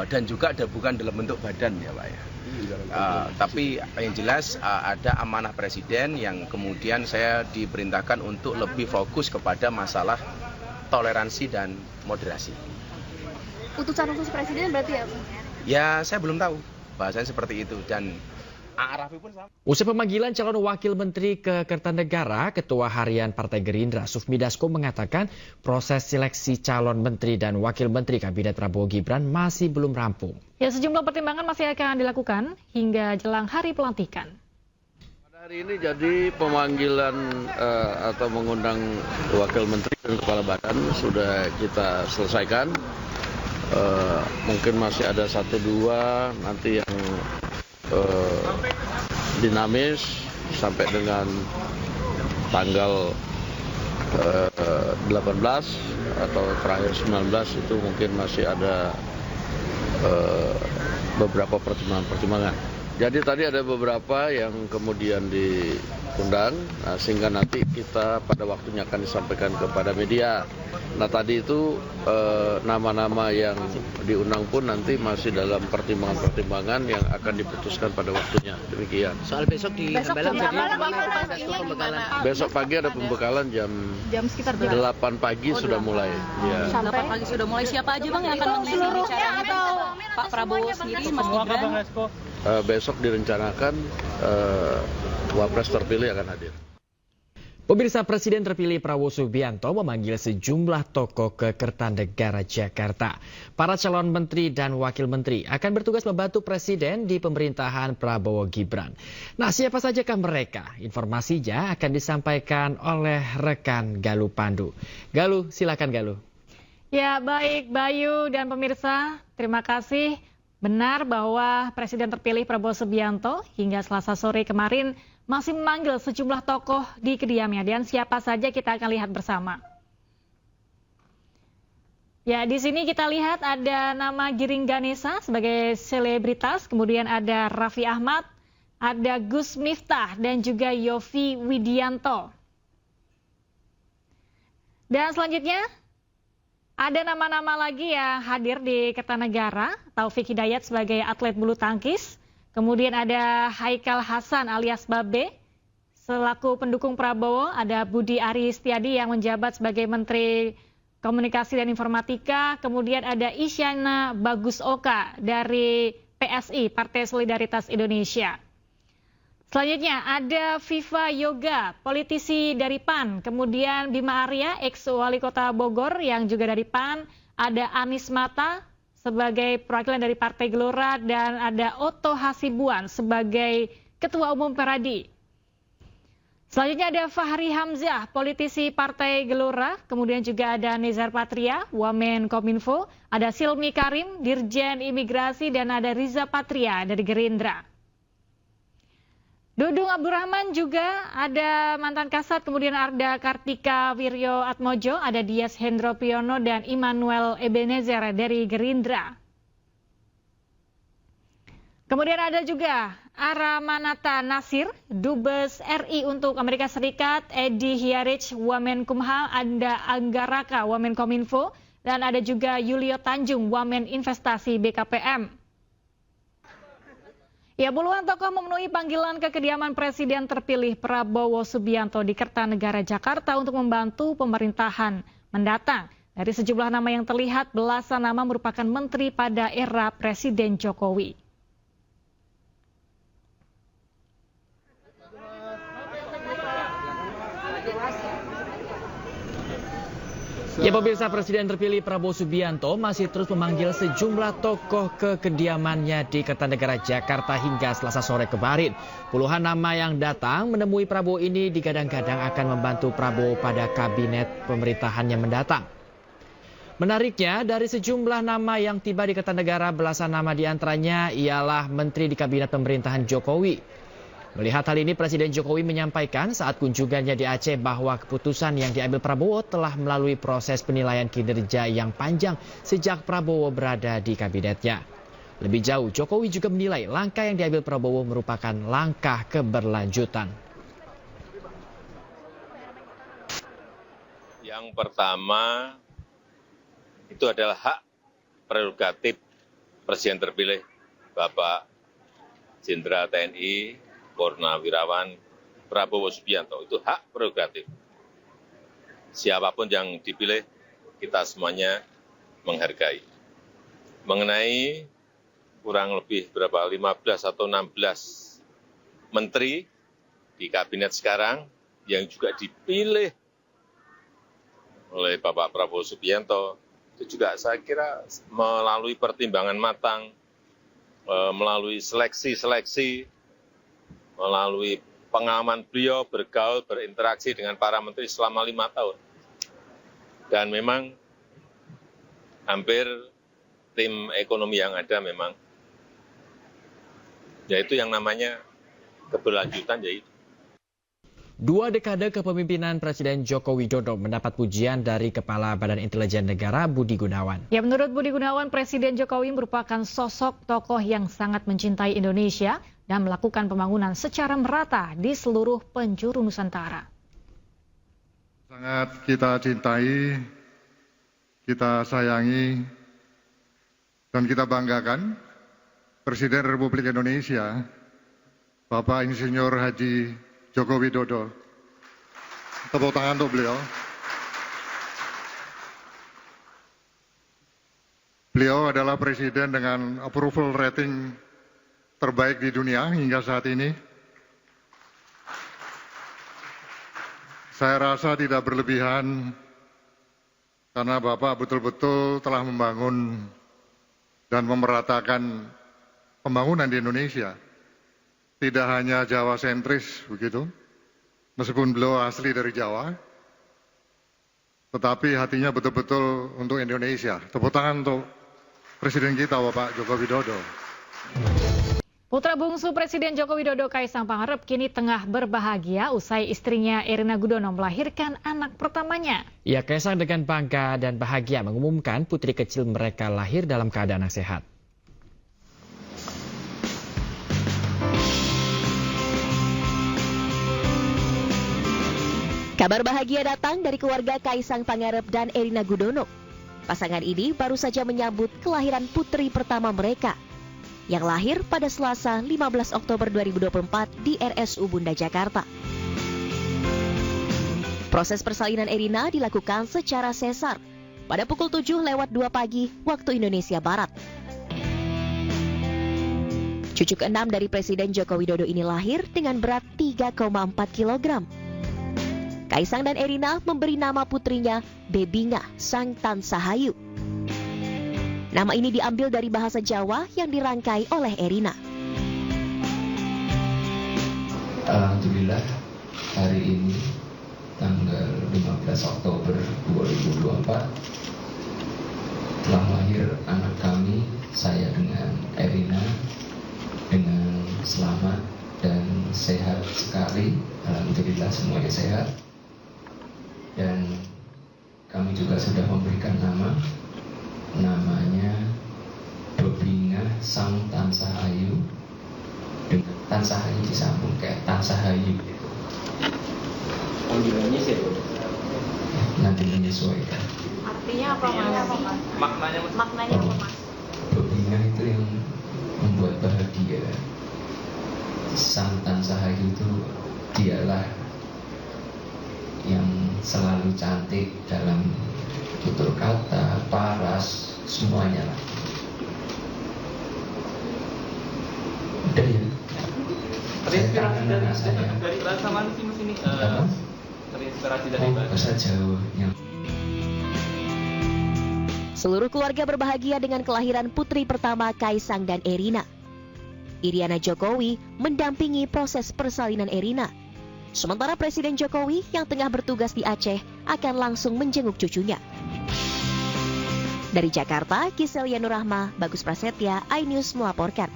[SPEAKER 24] Dan juga bukan dalam bentuk badan ya Pak ya. Tapi yang jelas ada amanah Presiden yang kemudian saya diperintahkan untuk lebih fokus kepada masalah toleransi dan moderasi.
[SPEAKER 18] Utusan khusus Presiden berarti ya Pak?
[SPEAKER 24] Ya saya belum tahu, bahasanya seperti itu, dan Arafi pun sama.
[SPEAKER 7] Usai pemanggilan calon wakil menteri ke Kertanegara, Ketua Harian Partai Gerindra Sufmi Dasko mengatakan proses seleksi calon menteri dan wakil menteri Kabinet Prabowo Gibran masih belum rampung.
[SPEAKER 8] Ya, sejumlah pertimbangan masih akan dilakukan hingga jelang hari pelantikan.
[SPEAKER 2] Pada hari ini jadi pemanggilan atau mengundang wakil menteri dan kepala badan sudah kita selesaikan. Mungkin masih ada 1-2 nanti yang dinamis sampai dengan tanggal 18 atau terakhir 19 itu mungkin masih ada beberapa pertimbangan. Jadi tadi ada beberapa yang kemudian diundang, sehingga nanti kita pada waktunya akan disampaikan kepada media. Nah tadi itu nama-nama yang diundang pun nanti masih dalam pertimbangan-pertimbangan yang akan diputuskan pada waktunya. Demikian.
[SPEAKER 23] Soal besok di Hambalang jadi pembekalan.
[SPEAKER 2] Besok pagi ada pembekalan jam
[SPEAKER 18] sekitar
[SPEAKER 2] 8 pagi sudah mulai. Ya.
[SPEAKER 18] 8 pagi sudah mulai. Siapa aja Bang yang akan mengisi bicaranya atau Pak Prabowo sendiri, Mas Gibran?
[SPEAKER 2] Besok direncanakan Wapres terpilih akan hadir.
[SPEAKER 7] Pemirsa, Presiden terpilih Prabowo Subianto memanggil sejumlah tokoh ke Kertanegara Jakarta. Para calon menteri dan wakil menteri akan bertugas membantu Presiden di pemerintahan Prabowo Gibran. Nah, siapa sajakah mereka? Informasinya akan disampaikan oleh rekan Galuh Pandu. Galuh, silakan Galuh.
[SPEAKER 8] Ya, baik Bayu dan pemirsa, terima kasih. Benar bahwa Presiden terpilih Prabowo Subianto hingga Selasa sore kemarin masih memanggil sejumlah tokoh di kediamannya, dan siapa saja kita akan lihat bersama. Ya, di sini kita lihat ada nama Giring Ganesa sebagai selebritas, kemudian ada Raffi Ahmad, ada Gus Miftah, dan juga Yovie Widianto. Dan selanjutnya, ada nama-nama lagi yang hadir di Kertanegara, Taufik Hidayat sebagai atlet bulu tangkis, kemudian ada Haikal Hasan alias Babe, selaku pendukung Prabowo, ada Budi Aris Setiadi yang menjabat sebagai Menteri Komunikasi dan Informatika, kemudian ada Isyana Bagus Oka dari PSI, Partai Solidaritas Indonesia. Selanjutnya ada Viva Yoga, politisi dari PAN, kemudian Bima Arya, ex-wali kota Bogor yang juga dari PAN, ada Anies Mata sebagai perwakilan dari Partai Gelora, dan ada Otto Hasibuan sebagai Ketua Umum Peradi. Selanjutnya ada Fahri Hamzah, politisi Partai Gelora, kemudian juga ada Nizar Patria, Wamen Kominfo, ada Silmi Karim, Dirjen Imigrasi, dan ada Riza Patria dari Gerindra. Dudung Abdurrahman juga ada mantan Kasat, kemudian ada Kartika Wiryo Atmojo, ada Dias Hendro Priyono, dan Immanuel Ebenezer dari Gerindra. Kemudian ada juga Aramanata Nasir, Dubes RI untuk Amerika Serikat, Edi Hiarich, Wamenkumham, ada Anggaraka, Wamenkominfo, dan ada juga Yulio Tanjung, Wamen Investasi BKPM. Ya, puluhan tokoh memenuhi panggilan ke kediaman Presiden terpilih Prabowo Subianto di Kertanegara, Jakarta untuk membantu pemerintahan mendatang. Dari sejumlah nama yang terlihat, belasan nama merupakan menteri pada era Presiden Jokowi.
[SPEAKER 7] Ya pemirsa, Presiden terpilih Prabowo Subianto masih terus memanggil sejumlah tokoh ke kediamannya di Kertanegara, Jakarta hingga Selasa sore kemarin. Puluhan nama yang datang menemui Prabowo ini digadang-gadang akan membantu Prabowo pada kabinet pemerintahannya mendatang. Menariknya, dari sejumlah nama yang tiba di Kertanegara, belasan nama diantaranya ialah menteri di kabinet pemerintahan Jokowi. Melihat hal ini, Presiden Jokowi menyampaikan saat kunjungannya di Aceh bahwa keputusan yang diambil Prabowo telah melalui proses penilaian kinerja yang panjang sejak Prabowo berada di kabinetnya. Lebih jauh, Jokowi juga menilai langkah yang diambil Prabowo merupakan langkah keberlanjutan.
[SPEAKER 4] Yang pertama, itu adalah hak prerogatif Presiden terpilih Bapak Jenderal TNI Purnawirawan Prabowo Subianto. Itu hak prerogatif. Siapapun yang dipilih, kita semuanya menghargai. Mengenai kurang lebih 15 atau 16 menteri di kabinet sekarang yang juga dipilih oleh Bapak Prabowo Subianto, itu juga saya kira melalui pertimbangan matang, melalui seleksi-seleksi, melalui pengalaman beliau bergaul, berinteraksi dengan para menteri selama 5 tahun. Dan memang hampir tim ekonomi yang ada memang, yaitu yang namanya keberlanjutan, yaitu.
[SPEAKER 7] 2 dekade kepemimpinan Presiden Joko Widodo mendapat pujian dari Kepala Badan Intelijen Negara Budi Gunawan.
[SPEAKER 8] Ya, menurut Budi Gunawan, Presiden Jokowi merupakan sosok tokoh yang sangat mencintai Indonesia dan melakukan pembangunan secara merata di seluruh penjuru Nusantara.
[SPEAKER 10] Sangat kita cintai, kita sayangi, dan kita banggakan Presiden Republik Indonesia, Bapak Insinyur Haji Joko Widodo. Tepuk tangan untuk beliau. Beliau adalah presiden dengan approval rating terbaik di dunia hingga saat ini. Saya rasa tidak berlebihan karena Bapak betul-betul telah membangun dan memeratakan pembangunan di Indonesia. Tidak hanya Jawa sentris begitu, meskipun beliau asli dari Jawa, tetapi hatinya betul-betul untuk Indonesia. Tepuk tangan untuk Presiden kita Bapak Joko Widodo.
[SPEAKER 8] Putra bungsu Presiden Joko Widodo Kaisang Pangarep kini tengah berbahagia usai istrinya Erina Gudono melahirkan anak pertamanya.
[SPEAKER 7] Ya, Kaisang dengan bangga dan bahagia mengumumkan putri kecil mereka lahir dalam keadaan sehat.
[SPEAKER 11] Kabar bahagia datang dari keluarga Kaisang Pangarep dan Erina Gudono. Pasangan ini baru saja menyambut kelahiran putri pertama mereka yang lahir pada Selasa 15 Oktober 2024 di RSU Bunda Jakarta. Proses persalinan Erina dilakukan secara sesar pada pukul 7:02 pagi waktu Indonesia Barat. Cucu ke-6 dari Presiden Joko Widodo ini lahir dengan berat 3,4 kg. Kaisang dan Erina memberi nama putrinya Bebinga Sang Tansahayu. Nama ini diambil dari bahasa Jawa yang dirangkai oleh Erina.
[SPEAKER 12] Alhamdulillah hari ini tanggal 15 Oktober 2024 telah lahir anak kami, saya dengan Erina, dengan selamat dan sehat sekali. Alhamdulillah semuanya sehat. Dan kami juga sudah memberikan namanya Bebinga Sang Tansahayu, dengan Tansahayu disambung kayak Tansahayu gitu. Panggilannya siapa? Nanti menyesuaikan.
[SPEAKER 18] Artinya apa Mas? Maknanya apa Mas?
[SPEAKER 12] Bebinga itu yang membuat bahagia. Sang Tansahayu itu dialah yang selalu cantik dalam tutur kata, paras, semuanya lah. Udah ya. Terinspirasi dari bahasa mana sih Mas ini? Terinspirasi dari bahasa Jawa.
[SPEAKER 11] Seluruh keluarga berbahagia dengan kelahiran putri pertama Kaisang dan Erina. Iriana Jokowi mendampingi proses persalinan Erina. Sementara Presiden Jokowi yang tengah bertugas di Aceh akan langsung menjenguk cucunya. Dari Jakarta, Kiselia Nurrahma, Bagus Prasetya, iNews melaporkan.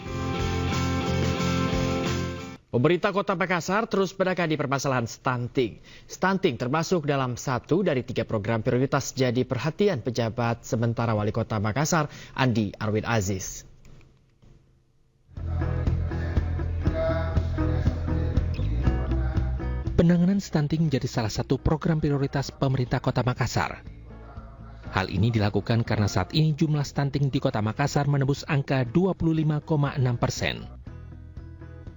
[SPEAKER 7] Pemerintah Kota Makassar terus berdagang di permasalahan stunting. Stunting termasuk dalam 1 dari 3 program prioritas jadi perhatian pejabat sementara Wali Kota Makassar, Andi Arwin Aziz.
[SPEAKER 14] Penanganan stunting menjadi salah satu program prioritas pemerintah Kota Makassar. Hal ini dilakukan karena saat ini jumlah stunting di Kota Makassar menembus angka 25,6%.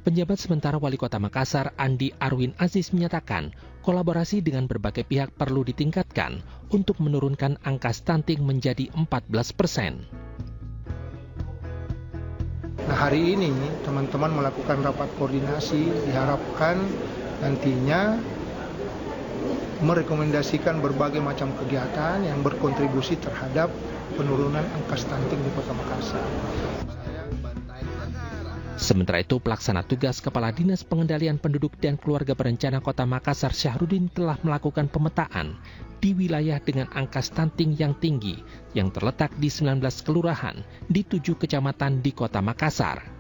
[SPEAKER 14] Penjabat sementara Wali Kota Makassar, Andi Arwin Aziz menyatakan, kolaborasi dengan berbagai pihak perlu ditingkatkan untuk menurunkan angka stunting menjadi 14%.
[SPEAKER 15] Nah, hari ini teman-teman melakukan rapat koordinasi, diharapkan nantinya merekomendasikan berbagai macam kegiatan yang berkontribusi terhadap penurunan angka stunting di Kota Makassar.
[SPEAKER 14] Sementara itu, pelaksana tugas Kepala Dinas Pengendalian Penduduk dan Keluarga Berencana Kota Makassar Syahrudin telah melakukan pemetaan di wilayah dengan angka stunting yang tinggi yang terletak di 19 kelurahan di 7 kecamatan di Kota Makassar.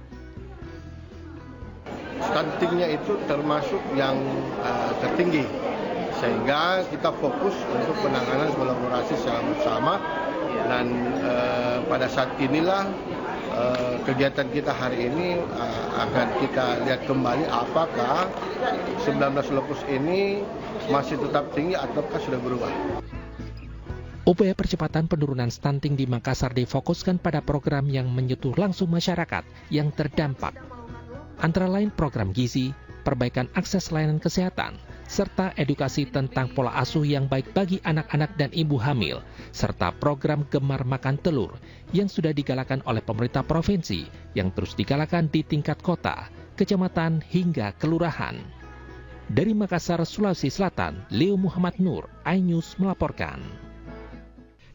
[SPEAKER 25] Stuntingnya itu termasuk yang tertinggi, sehingga kita fokus untuk penanganan kolaborasi secara bersama. Dan pada saat inilah kegiatan kita hari ini akan kita lihat kembali apakah 19 lupus ini masih tetap tinggi ataukah sudah berubah.
[SPEAKER 14] Upaya percepatan penurunan stunting di Makassar difokuskan pada program yang menyentuh langsung masyarakat yang terdampak. Antara lain program gizi, perbaikan akses layanan kesehatan, serta edukasi tentang pola asuh yang baik bagi anak-anak dan ibu hamil, serta program Gemar Makan Telur yang sudah digalakan oleh pemerintah provinsi yang terus digalakan di tingkat kota, kecamatan hingga kelurahan. Dari Makassar, Sulawesi Selatan, Leo Muhammad Nur, iNews melaporkan.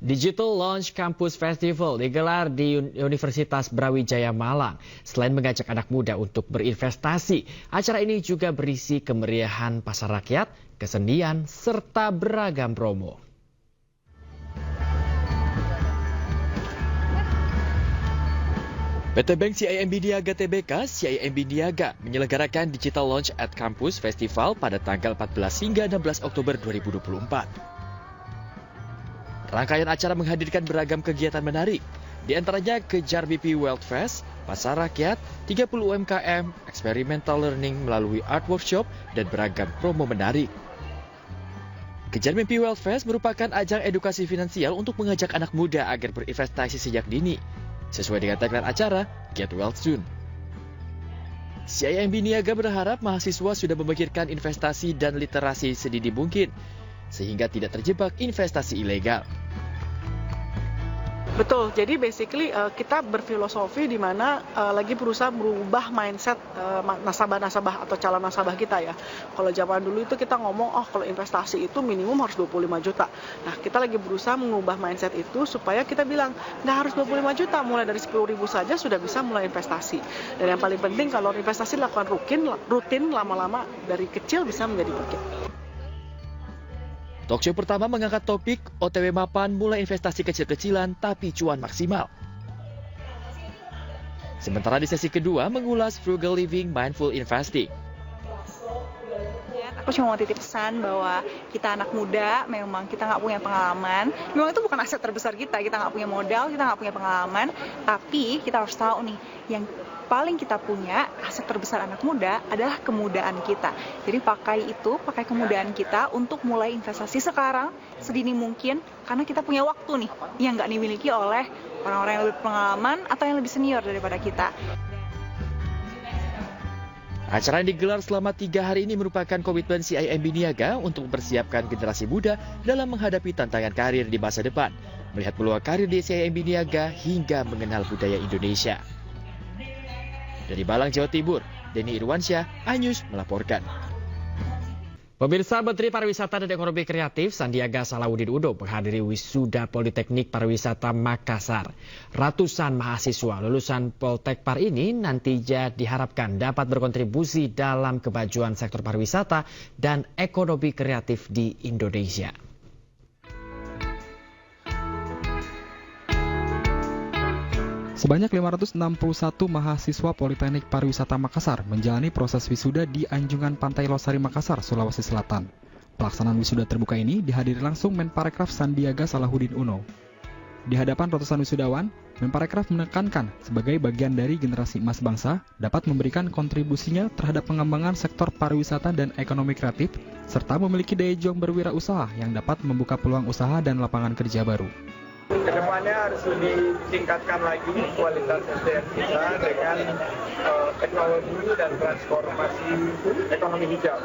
[SPEAKER 7] Digital Launch Campus Festival digelar di Universitas Brawijaya Malang. Selain mengajak anak muda untuk berinvestasi, acara ini juga berisi kemeriahan pasar rakyat, kesenian, serta beragam promo. PT Bank CIMB Niaga Tbk, CIMB Niaga, menyelenggarakan Digital Launch at Campus Festival pada tanggal 14 hingga 16 Oktober 2024. Rangkaian acara menghadirkan beragam kegiatan menarik, di antaranya Kejar BP World Fest, Pasar Rakyat, 30 UMKM, Experimental Learning melalui Art Workshop, dan beragam promo menarik. Kejar Mimpi Wealth Fest merupakan ajang edukasi finansial untuk mengajak anak muda agar berinvestasi sejak dini. Sesuai dengan tagline acara, Get Wealth Soon. CIMB Niaga berharap mahasiswa sudah memikirkan investasi dan literasi sedini mungkin, sehingga tidak terjebak investasi ilegal.
[SPEAKER 18] Betul, jadi basically kita berfilosofi di mana lagi berusaha merubah mindset nasabah-nasabah atau calon nasabah kita ya. Kalau zaman dulu itu kita ngomong, kalau investasi itu minimum harus 25 juta. Nah, kita lagi berusaha mengubah mindset itu supaya kita bilang, nggak harus 25 juta, mulai dari 10.000 saja sudah bisa mulai investasi. Dan yang paling penting kalau investasi dilakukan rutin lama-lama dari kecil bisa menjadi bukit.
[SPEAKER 7] Talkshow pertama mengangkat topik OTW Mapan mulai investasi kecil-kecilan tapi cuan maksimal. Sementara di sesi kedua mengulas frugal living, mindful investing.
[SPEAKER 18] Aku cuma mau titip pesan bahwa kita anak muda, memang kita nggak punya pengalaman. Memang itu bukan aset terbesar kita nggak punya modal, kita nggak punya pengalaman. Tapi kita harus tahu nih, yang paling kita punya aset terbesar anak muda adalah kemudaan kita. Jadi pakai kemudaan kita untuk mulai investasi sekarang sedini mungkin, karena kita punya waktu nih yang nggak dimiliki oleh orang-orang yang lebih pengalaman atau yang lebih senior daripada kita.
[SPEAKER 7] Acara yang digelar selama 3 hari ini merupakan komitmen CIMB Niaga untuk mempersiapkan generasi muda dalam menghadapi tantangan karir di masa depan, melihat peluang karir di CIMB Niaga hingga mengenal budaya Indonesia. Dari Malang, Jawa Timur, Denny Irwansyah, iNews melaporkan. Pemirsa, Menteri Pariwisata dan Ekonomi Kreatif Sandiaga Salahuddin Uno menghadiri wisuda Politeknik Pariwisata Makassar. Ratusan mahasiswa lulusan Poltekpar ini nantinya diharapkan dapat berkontribusi dalam kemajuan sektor pariwisata dan ekonomi kreatif di Indonesia.
[SPEAKER 1] Sebanyak 561 mahasiswa Politeknik Pariwisata Makassar menjalani proses wisuda di Anjungan Pantai Losari Makassar, Sulawesi Selatan. Pelaksanaan wisuda terbuka ini dihadiri langsung Menparekraf Sandiaga Salahuddin Uno. Di hadapan ratusan wisudawan, Menparekraf menekankan sebagai bagian dari generasi emas bangsa dapat memberikan kontribusinya terhadap pengembangan sektor pariwisata dan ekonomi kreatif, serta memiliki daya juang berwirausaha yang dapat membuka peluang usaha dan lapangan kerja baru.
[SPEAKER 9] Kedepannya harus lebih tingkatkan lagi kualitas SDM kita dengan teknologi dan transformasi ekonomi hijau.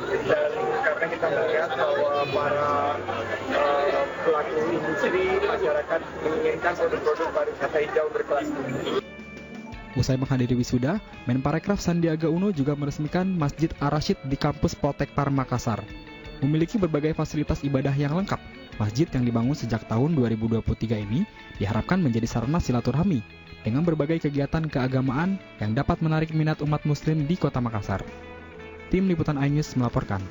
[SPEAKER 9] Dan karena kita melihat bahwa para pelaku industri, masyarakat menginginkan produk-produk pariwisata hijau berkelas tinggi.
[SPEAKER 1] Usai menghadiri wisuda, Menparekraf Sandiaga Uno juga meresmikan Masjid Ar-Rasyid di kampus Poltekpar Makassar. Memiliki berbagai fasilitas ibadah yang lengkap, masjid yang dibangun sejak tahun 2023 ini diharapkan menjadi sarana silaturahmi dengan berbagai kegiatan keagamaan yang dapat menarik minat umat muslim di Kota Makassar. Tim Liputan iNews melaporkan.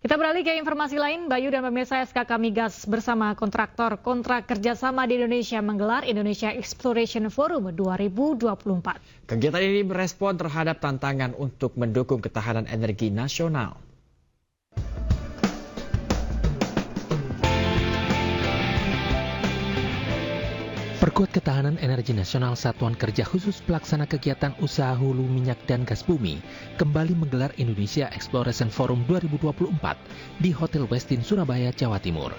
[SPEAKER 8] Kita beralih ke informasi lain. Bayu dan pemirsa, SKK Migas bersama kontraktor kontrak kerjasama di Indonesia menggelar Indonesia Exploration Forum 2024.
[SPEAKER 7] Kegiatan ini merespon terhadap tantangan untuk mendukung ketahanan energi nasional.
[SPEAKER 14] Perkuat ketahanan energi nasional, Satuan Kerja Khusus Pelaksana Kegiatan Usaha Hulu Minyak dan Gas Bumi kembali menggelar Indonesia Exploration Forum 2024 di Hotel Westin, Surabaya, Jawa Timur.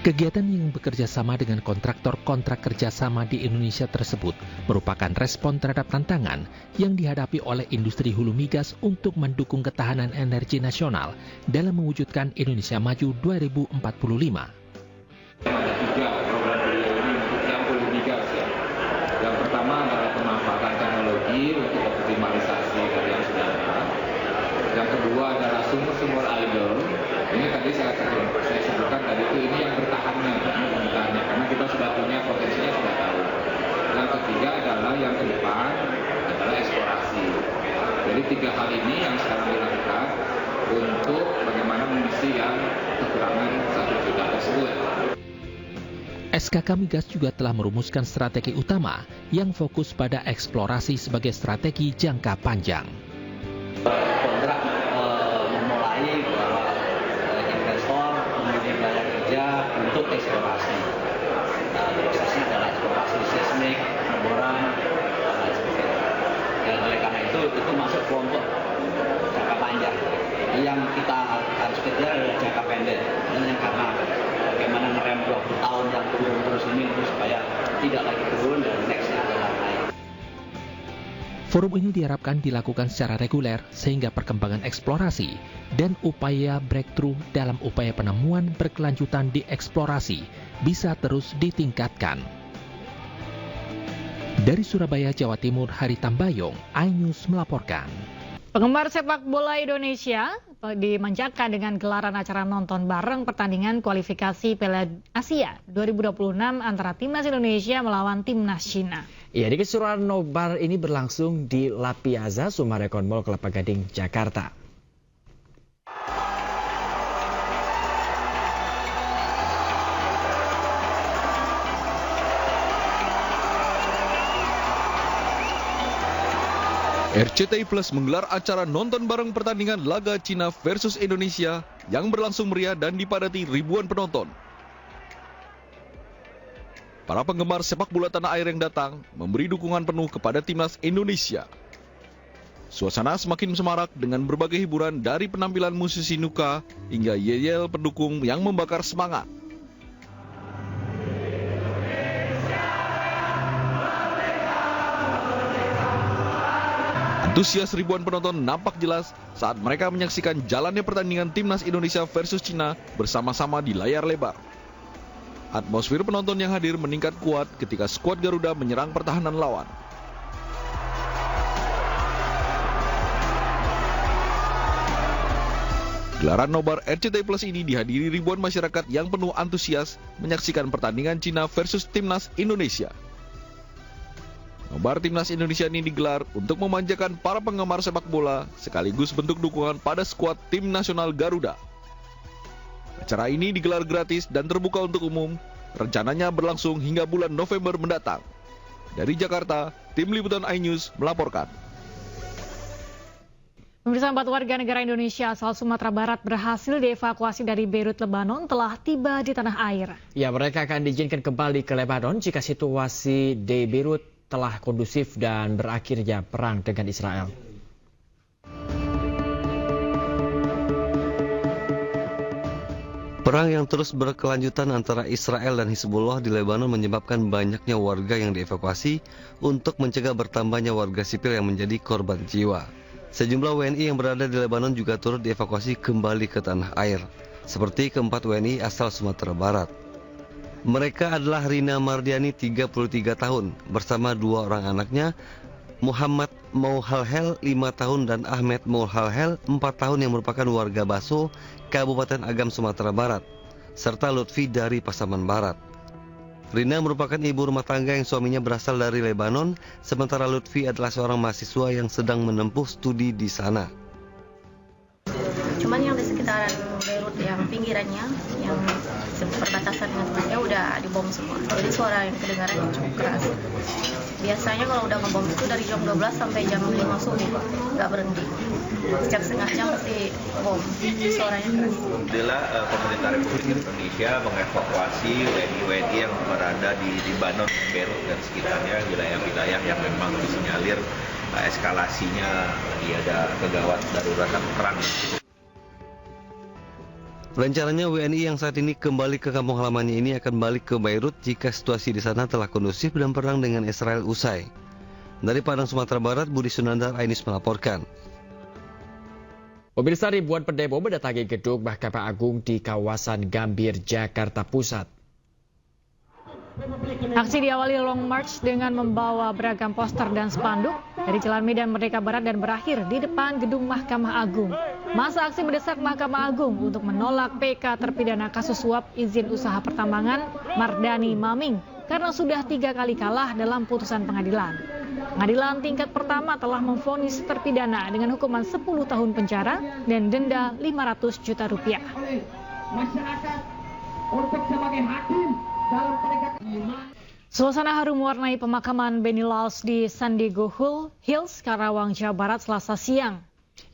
[SPEAKER 14] Kegiatan yang bekerja sama dengan kontraktor kontrak kerjasama di Indonesia tersebut merupakan respon terhadap tantangan yang dihadapi oleh industri hulu migas untuk mendukung ketahanan energi nasional dalam mewujudkan Indonesia Maju 2045.
[SPEAKER 16] Yang pertama adalah pemanfaatan teknologi untuk optimalisasi dari yang sudah ada. Yang kedua adalah sumber-sumber idle. Ini tadi saya sebutkan tadi itu ini yang bertahannya, karena kita sudah punya potensinya sudah tahu. Yang ketiga adalah yang ke depan adalah eksplorasi. Jadi 3 hal ini yang sekarang dilakukan untuk bagaimana mengisi yang kekurangan 1 juta tersebut.
[SPEAKER 14] SKK Migas juga telah merumuskan strategi utama yang fokus pada eksplorasi sebagai strategi jangka panjang.
[SPEAKER 6] Kontrak memulai bahwa investor memiliki banyak kerja untuk eksplorasi. Khususnya adalah eksplorasi seismik, pengeboran, dan lain sebagainya. Dan oleh karena itu masuk kelompok jangka panjang. Yang kita harus kejar adalah jangka pendek. Dan yang karena bagaimana ngerem 20 tahun yang turun terus ini supaya tidak lagi turun dan nextnya adalah naik.
[SPEAKER 14] Forum ini diharapkan dilakukan secara reguler sehingga perkembangan eksplorasi dan upaya breakthrough dalam upaya penemuan berkelanjutan di eksplorasi bisa terus ditingkatkan. Dari Surabaya, Jawa Timur, Hari Tambayong, iNews melaporkan.
[SPEAKER 8] Penggemar sepak bola Indonesia dimanjakan dengan gelaran acara nonton bareng pertandingan kualifikasi Piala Asia 2026 antara Timnas Indonesia melawan Timnas Cina.
[SPEAKER 7] Ya, di keseruan nobar ini berlangsung di La Piazza Sumarekon Mall Kelapa Gading, Jakarta.
[SPEAKER 3] RCTI Plus menggelar acara nonton bareng pertandingan laga Cina versus Indonesia yang berlangsung meriah dan dipadati ribuan penonton. Para penggemar sepak bola tanah air yang datang memberi dukungan penuh kepada Timnas Indonesia. Suasana semakin semarak dengan berbagai hiburan dari penampilan musisi nuka hingga yel-yel pendukung yang membakar semangat. Antusias ribuan penonton nampak jelas saat mereka menyaksikan jalannya pertandingan Timnas Indonesia versus Cina bersama-sama di layar lebar. Atmosfer penonton yang hadir meningkat kuat ketika skuad Garuda menyerang pertahanan lawan. Gelaran nobar RCTI Plus ini dihadiri ribuan masyarakat yang penuh antusias menyaksikan pertandingan Cina versus Timnas Indonesia. Nobar Timnas Indonesia ini digelar untuk memanjakan para penggemar sepak bola sekaligus bentuk dukungan pada skuad tim nasional Garuda. Acara ini digelar gratis dan terbuka untuk umum, rencananya berlangsung hingga bulan November mendatang. Dari Jakarta, Tim Liputan iNews melaporkan.
[SPEAKER 8] Pemirsa, 4 warga negara Indonesia asal Sumatera Barat berhasil dievakuasi dari Beirut, Lebanon telah tiba di tanah air.
[SPEAKER 7] Ya, mereka akan diizinkan kembali ke Lebanon jika situasi di Beirut telah kondusif dan berakhirnya perang dengan Israel.
[SPEAKER 17] Perang yang terus berkelanjutan antara Israel dan Hizbullah di Lebanon menyebabkan banyaknya warga yang dievakuasi untuk mencegah bertambahnya warga sipil yang menjadi korban jiwa. Sejumlah WNI yang berada di Lebanon juga turut dievakuasi kembali ke tanah air, seperti keempat WNI asal Sumatera Barat. Mereka adalah Rina Mardiani 33 tahun bersama 2 orang anaknya, Muhammad Mauhalhel 5 tahun dan Ahmed Mauhalhel 4 tahun yang merupakan warga Baso, Kabupaten Agam, Sumatera Barat, serta Lutfi dari Pasaman Barat. Rina merupakan ibu rumah tangga yang suaminya berasal dari Lebanon, sementara Lutfi adalah seorang mahasiswa yang sedang menempuh studi di sana.
[SPEAKER 19] Cuman yang di sekitaran Beirut yang pinggirannya, yang perbatasan dengan Turkiya udah dibom semua. Jadi suara yang kedengarannya cukup keras. Biasanya kalau udah ngebom itu dari jam 12 sampai jam 5 subuh, nggak berhenti. Setiap setengah jam mesti bom, suaranya keras. Alhamdulillah pemerintah Republik Indonesia mengevakuasi WNI yang berada di Lebanon, Beirut dan sekitarnya, wilayah-wilayah yang memang disinyalir eskalasinya ada kegawat daruratan perang.
[SPEAKER 17] Rencananya WNI yang saat ini kembali ke kampung halamannya ini akan balik ke Beirut jika situasi di sana telah kondusif dan perang dengan Israel usai. Dari Padang, Sumatera Barat, Budi Sunandar, iNews melaporkan.
[SPEAKER 7] Pemirsa, ribuan pendemo mendatangi gedung Mahkamah Agung di kawasan Gambir, Jakarta Pusat.
[SPEAKER 8] Aksi diawali Long March dengan membawa beragam poster dan spanduk dari Jalan Medan Merdeka Barat dan berakhir di depan gedung Mahkamah Agung. Masa aksi mendesak Mahkamah Agung untuk menolak PK terpidana kasus suap izin usaha pertambangan Mardani Maming karena sudah 3 kali kalah dalam putusan pengadilan. Pengadilan tingkat pertama telah memvonis terpidana dengan hukuman 10 tahun penjara dan denda 500 juta rupiah.
[SPEAKER 20] Masyarakat untuk sebagai hakim dalam penegakan
[SPEAKER 8] Suasana haru mewarnai pemakaman Benny Laos di San Diego Hills, Karawang, Jawa Barat, Selasa siang.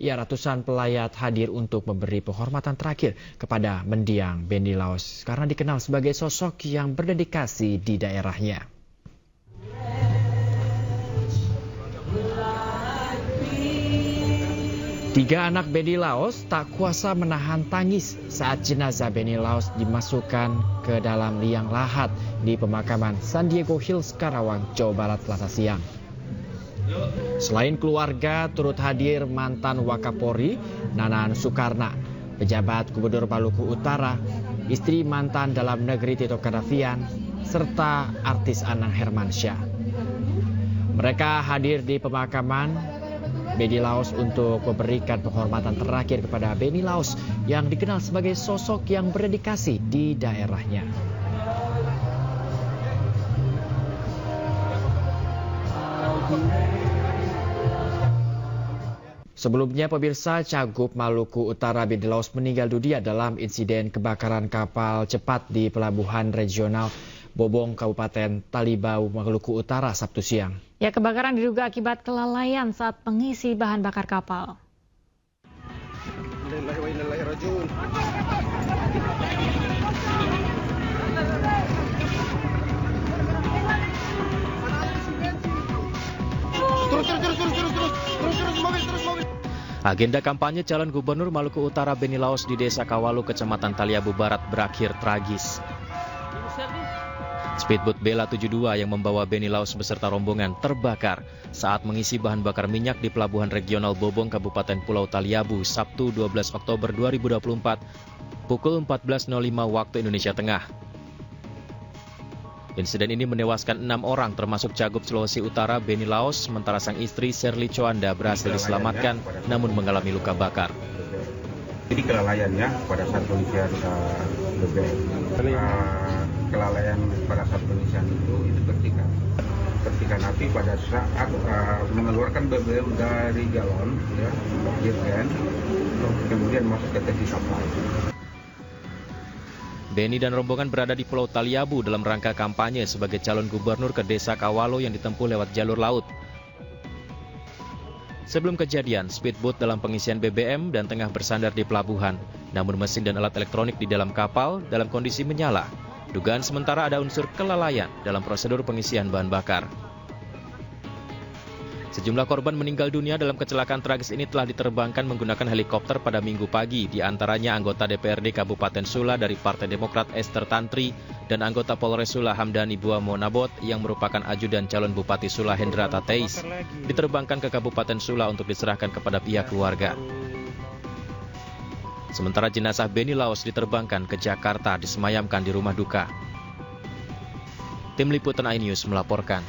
[SPEAKER 7] Ya, ratusan pelayat hadir untuk memberi penghormatan terakhir kepada mendiang Benny Laos karena dikenal sebagai sosok yang berdedikasi di daerahnya. Tiga anak Benny Laos tak kuasa menahan tangis saat jenazah Benny Laos dimasukkan ke dalam liang lahat di pemakaman San Diego Hills, Karawang, Jawa Barat, Selasa siang. Selain keluarga, turut hadir mantan Wakapolri Nanan Soekarno, pejabat Gubernur Maluku Utara, istri mantan Dalam Negeri Tito Karnavian, serta artis Anang Hermansyah. Mereka hadir di pemakaman Benny Laos untuk memberikan penghormatan terakhir kepada Benny Laos yang dikenal sebagai sosok yang berdedikasi di daerahnya. Sebelumnya, pemirsa, Cagup Maluku Utara Benny Laos meninggal dunia dalam insiden kebakaran kapal cepat di Pelabuhan Regional Bobong, Kabupaten Talibau, Maluku Utara, Sabtu siang.
[SPEAKER 8] Ya, kebakaran diduga akibat kelalaian saat mengisi bahan bakar kapal.
[SPEAKER 5] Agenda kampanye calon gubernur Maluku Utara Benny Laos di Desa Kawalu, Kecamatan Taliabu Barat berakhir tragis. Speedboat Bella 72 yang membawa Benny Laos beserta rombongan terbakar saat mengisi bahan bakar minyak di Pelabuhan Regional Bobong, Kabupaten Pulau Taliabu, Sabtu 12 Oktober 2024, pukul 14.05 waktu Indonesia Tengah. Insiden ini menewaskan 6 orang termasuk Cagup Sulawesi Utara Benny Laos, sementara sang istri Sherly Coanda berhasil diselamatkan namun mengalami luka bakar.
[SPEAKER 13] Jadi kelalaiannya pada saat pengisian BBM, kelalaian pada saat pengisian itu percikan api pada saat mengeluarkan BBM dari galon, ya, dirgen, kemudian masuk ke tangki supply.
[SPEAKER 5] Benny dan rombongan berada di Pulau Taliabu dalam rangka kampanye sebagai calon gubernur ke Desa Kawalo yang ditempuh lewat jalur laut. Sebelum kejadian, speedboat dalam pengisian BBM dan tengah bersandar di pelabuhan. Namun mesin dan alat elektronik di dalam kapal dalam kondisi menyala. Dugaan sementara ada unsur kelalaian dalam prosedur pengisian bahan bakar. Sejumlah korban meninggal dunia dalam kecelakaan tragis ini telah diterbangkan menggunakan helikopter pada Minggu pagi, di antaranya anggota DPRD Kabupaten Sula dari Partai Demokrat Esther Tantri dan anggota Polres Sula Hamdani Buamo Nabot yang merupakan ajudan calon Bupati Sula Hendra Tateis, diterbangkan ke Kabupaten Sula untuk diserahkan kepada pihak keluarga. Sementara jenazah Benny Laos diterbangkan ke Jakarta disemayamkan di rumah duka. Tim Liputan iNews melaporkan.